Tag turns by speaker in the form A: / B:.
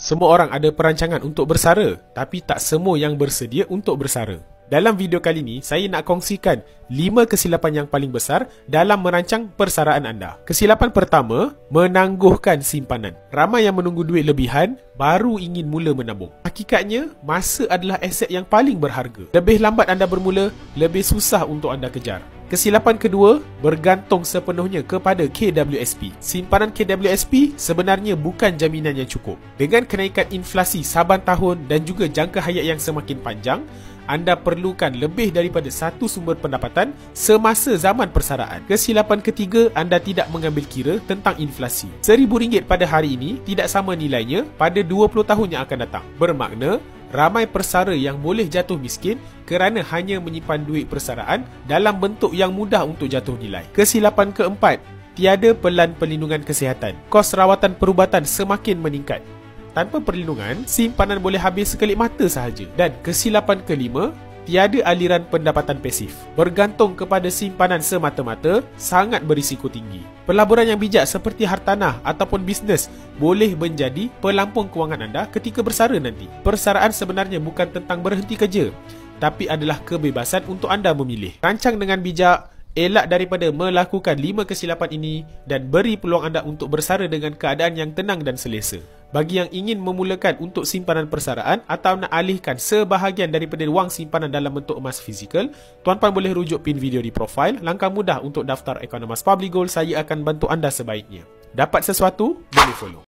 A: Semua orang ada perancangan untuk bersara, tapi tak semua yang bersedia untuk bersara. Dalam video kali ini, saya nak kongsikan 5 kesilapan yang paling besar dalam merancang persaraan anda. Kesilapan pertama, menangguhkan simpanan. Ramai yang menunggu duit lebihan, baru ingin mula menabung. Hakikatnya, masa adalah aset yang paling berharga. Lebih lambat anda bermula, lebih susah untuk anda kejar. Kesilapan kedua, bergantung sepenuhnya kepada KWSP. Simpanan KWSP sebenarnya bukan jaminan yang cukup. Dengan kenaikan inflasi saban tahun dan juga jangka hayat yang semakin panjang, anda perlukan lebih daripada satu sumber pendapatan semasa zaman persaraan. Kesilapan ketiga, anda tidak mengambil kira tentang inflasi. RM1,000 pada hari ini tidak sama nilainya pada 20 tahun yang akan datang. Bermakna, ramai persara yang boleh jatuh miskin kerana hanya menyimpan duit persaraan dalam bentuk yang mudah untuk jatuh nilai. Kesilapan keempat, tiada pelan perlindungan kesihatan. Kos rawatan perubatan semakin meningkat. Tanpa perlindungan, simpanan boleh habis sekelip mata sahaja. Dan kesilapan kelima, tiada aliran pendapatan pasif. Bergantung kepada simpanan semata-mata sangat berisiko tinggi. Pelaburan yang bijak seperti hartanah ataupun bisnes boleh menjadi pelampung kewangan anda ketika bersara nanti. Persaraan sebenarnya bukan tentang berhenti kerja, tapi adalah kebebasan untuk anda memilih. Rancang dengan bijak, elak daripada melakukan 5 kesilapan ini dan beri peluang anda untuk bersara dengan keadaan yang tenang dan selesa. Bagi yang ingin memulakan untuk simpanan persaraan atau nak alihkan sebahagian daripada wang simpanan dalam bentuk emas fizikal, tuan-puan boleh rujuk pin video di profil. Langkah mudah untuk daftar Economas Public Gold, saya akan bantu anda sebaiknya. Dapat sesuatu, boleh follow.